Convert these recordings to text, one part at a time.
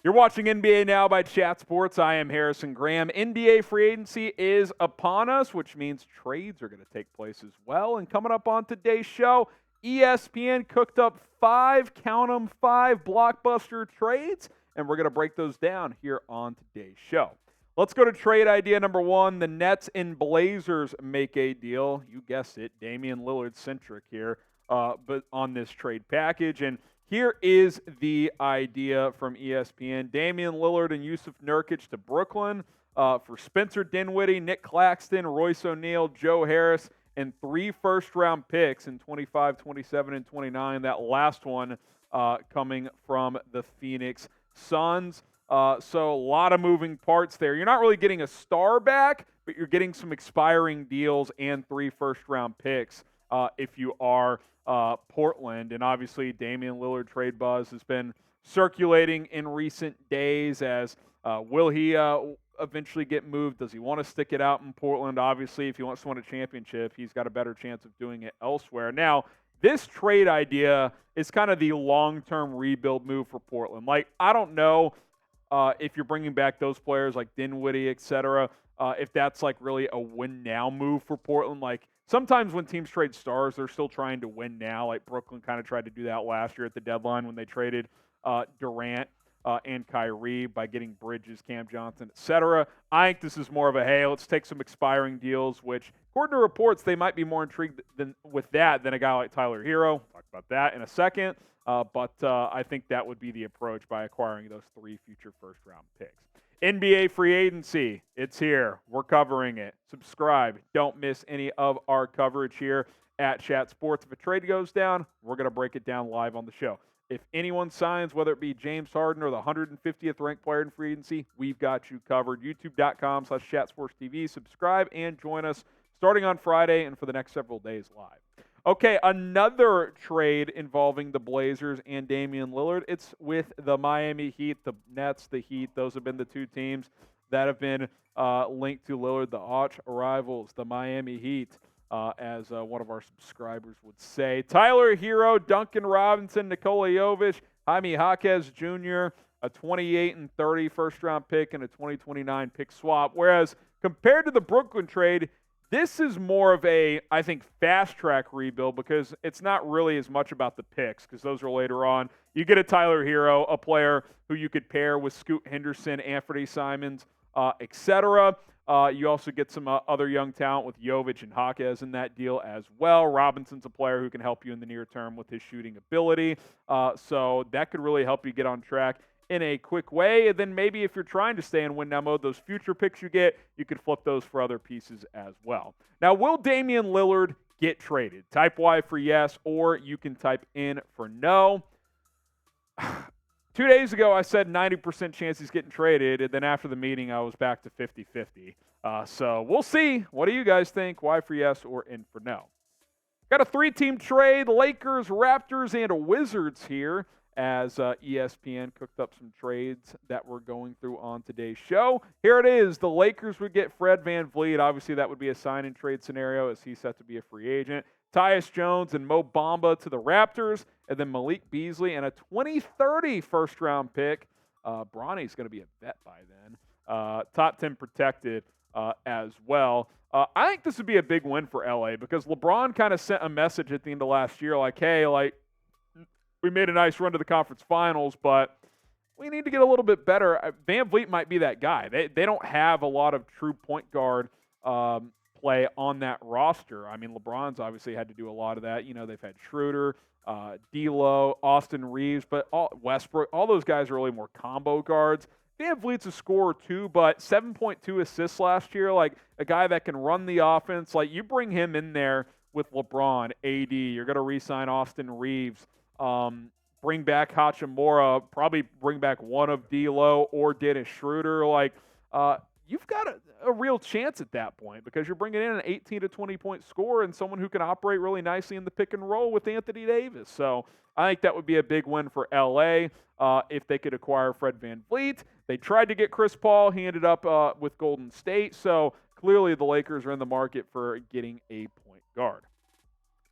You're watching NBA Now by Chat Sports. I am Harrison Graham. NBA free agency is upon us, which means trades are going to take place as well. And coming up on today's show, ESPN cooked up five blockbuster trades, and we're going to break those down here on today's show. Let's go to trade idea number one. The Nets and Blazers make a deal. You guessed it, Damian Lillard centric here, but on this trade package. And here is the idea from ESPN. Damian Lillard and Jusuf Nurkic to Brooklyn for Spencer Dinwiddie, Nick Claxton, Royce O'Neal, Joe Harris, and 3 first-round picks in 25, 27, and 29. That last one coming from the Phoenix Suns. So a lot of moving parts there. You're not really getting a star back, but you're getting some expiring deals and 3 first-round picks if you are Portland. And obviously Damian Lillard trade buzz has been circulating in recent days as will he eventually get moved? Does he want to stick it out in Portland? Obviously, if he wants to win a championship, he's got a better chance of doing it elsewhere. Now, this trade idea is kind of the long-term rebuild move for Portland. Like, I don't know if you're bringing back those players like Dinwiddie, et cetera, if that's like really a win-now move for Portland. Like, sometimes when teams trade stars, they're still trying to win now. Like Brooklyn kind of tried to do that last year at the deadline when they traded Durant and Kyrie by getting Bridges, Cam Johnson, etc. I think this is more of a, hey, let's take some expiring deals, which, according to reports, they might be more intrigued with that than a guy like Tyler Herro. We'll talk about that in a second. But I think that would be the approach by acquiring those 3 future first-round picks. NBA free agency, it's here. We're covering it. Subscribe. Don't miss any of our coverage here at Chat Sports. If a trade goes down, we're going to break it down live on the show. If anyone signs, whether it be James Harden or the 150th ranked player in free agency, we've got you covered. YouTube.com/ChatSportsTV. Subscribe and join us starting on Friday and for the next several days live. Okay, another trade involving the Blazers and Damian Lillard. It's with the Miami Heat, the Nets, the Heat. Those have been the 2 teams that have been linked to Lillard, the arch rivals, the Miami Heat, as one of our subscribers would say. Tyler Herro, Duncan Robinson, Nikola Jovic, Jaime Jaquez Jr., a 28 and 30 first-round pick and a 2029 pick swap. Whereas compared to the Brooklyn trade, this is more of a, I think, fast-track rebuild because it's not really as much about the picks because those are later on. You get a Tyler Herro, a player who you could pair with Scoot Henderson, Anthony Simons, etc. You also get some other young talent with Jovic and Jaquez in that deal as well. Robinson's a player who can help you in the near term with his shooting ability. So that could really help you get on track in a quick way. And then maybe if you're trying to stay in win-now mode, those future picks you get, you could flip those for other pieces as well. Now, will Damian Lillard get traded? Type Y for yes, or you can type in for no. 2 days ago, I said 90% chance he's getting traded, and then after the meeting, I was back to 50-50. So we'll see. What do you guys think? Y for yes or in for no? Got a 3-team trade, Lakers, Raptors, and Wizards here, as ESPN cooked up some trades that we're going through on today's show. Here it is. The Lakers would get Fred VanVleet. Obviously, that would be a sign-and-trade scenario as he's set to be a free agent. Tyus Jones and Mo Bamba to the Raptors, and then Malik Beasley and a 2030 first-round pick. Bronny's going to be a vet by then. Top 10 protected as well. I think this would be a big win for LA because LeBron kind of sent a message at the end of last year like, hey, like, we made a nice run to the conference finals, but we need to get a little bit better. VanVleet might be that guy. They don't have a lot of true point guard play on that roster. I mean, LeBron's obviously had to do a lot of that. You know, they've had Schroeder, D'Lo, Austin Reeves, but Westbrook. All those guys are really more combo guards. VanVleet's a scorer too, but 7.2 assists last year. Like a guy that can run the offense. Like you bring him in there with LeBron, AD. You're going to re-sign Austin Reeves. Bring back Hachimura, probably bring back one of D'Lo or Dennis Schroeder. Like, you've got a real chance at that point because you're bringing in an 18 to 20-point scorer and someone who can operate really nicely in the pick and roll with Anthony Davis. So I think that would be a big win for L.A. If they could acquire Fred VanVleet. They tried to get Chris Paul. He ended up with Golden State. So clearly the Lakers are in the market for getting a point guard.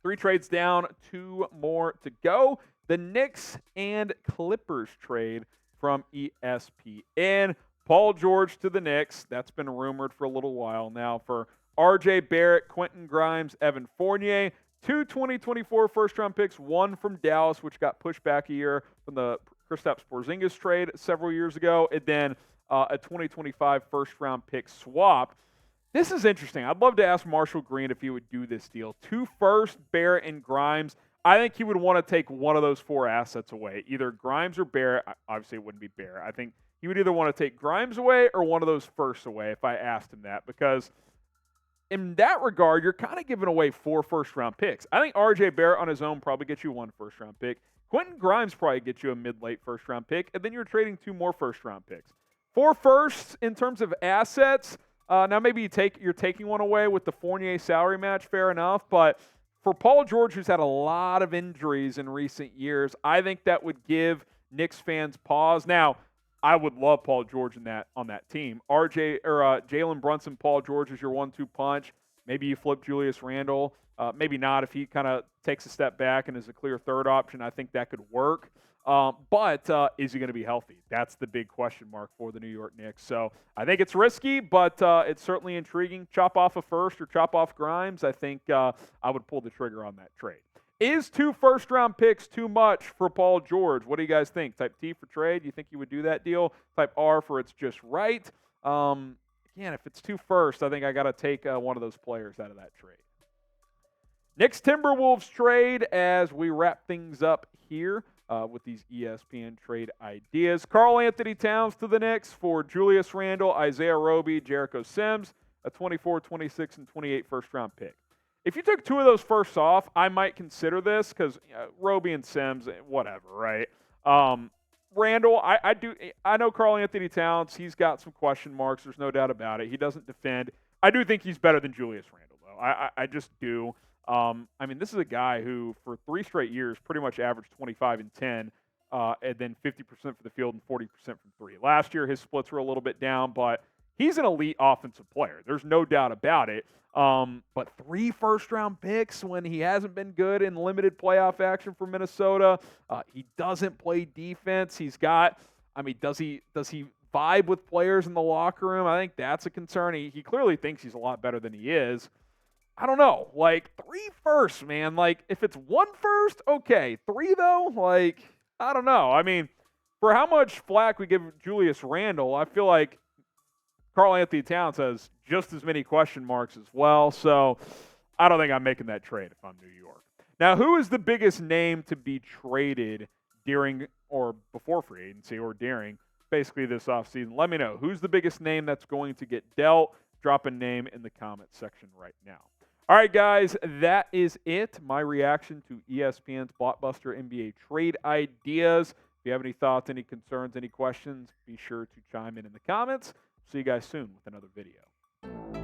3 trades down, 2 more to go. The Knicks and Clippers trade from ESPN. Paul George to the Knicks. That's been rumored for a little while now for R.J. Barrett, Quentin Grimes, Evan Fournier. 2 2024 first-round picks, one from Dallas, which got pushed back a year from the Kristaps Porzingis trade several years ago, and then a 2025 first-round pick swap. This is interesting. I'd love to ask Marshall Green if he would do this deal. 2 first, Barrett and Grimes. I think he would want to take one of those 4 assets away, either Grimes or Barrett. Obviously, it wouldn't be Barrett. I think he would either want to take Grimes away or one of those firsts away if I asked him that, because in that regard, you're kind of giving away 4 first-round picks. I think R.J. Barrett on his own probably gets you 1 first-round pick. Quentin Grimes probably gets you a mid-late first-round pick, and then you're trading 2 more first-round picks. 4 firsts in terms of assets. Now maybe you're taking one away with the Fournier salary match, fair enough, but for Paul George, who's had a lot of injuries in recent years, I think that would give Knicks fans pause. Now, I would love Paul George on that team. Jalen Brunson, Paul George is your 1-2 punch. Maybe you flip Julius Randle. Maybe not if he kind of takes a step back and is a clear third option. I think that could work. But is he going to be healthy? That's the big question mark for the New York Knicks. So I think it's risky, but it's certainly intriguing. Chop off a first or chop off Grimes. I think I would pull the trigger on that trade. Is 2 first-round picks too much for Paul George? What do you guys think? Type T for trade? Do you think you would do that deal? Type R for it's just right. Again, if it's 2 firsts, I think I got to take one of those players out of that trade. Knicks Timberwolves trade as we wrap things up here with these ESPN trade ideas. Karl-Anthony Towns to the Knicks for Julius Randle, Isaiah Roby, Jericho Sims, a 24, 26, and 28 first-round pick. If you took 2 of those firsts off, I might consider this because Roby and Sims, whatever, right? Randle, I know Karl-Anthony Towns. He's got some question marks. There's no doubt about it. He doesn't defend. I do think he's better than Julius Randle, though. I just do. This is a guy who, for 3 straight years, pretty much averaged 25 and 10, and then 50% for the field and 40% from 3. Last year, his splits were a little bit down, but he's an elite offensive player. There's no doubt about it. But 3 first-round picks when he hasn't been good in limited playoff action for Minnesota. He doesn't play defense. Does he vibe with players in the locker room? I think that's a concern. He clearly thinks he's a lot better than he is. I don't know. 3 firsts, man. If it's 1 first, okay. 3, though? I don't know. For how much flack we give Julius Randle, I feel like Karl-Anthony Towns has just as many question marks as well. So I don't think I'm making that trade if I'm New York. Now, who is the biggest name to be traded during or before free agency or during basically this offseason? Let me know. Who's the biggest name that's going to get dealt? Drop a name in the comment section right now. All right, guys, that is it. My reaction to ESPN's Blockbuster NBA trade ideas. If you have any thoughts, any concerns, any questions, be sure to chime in the comments. See you guys soon with another video.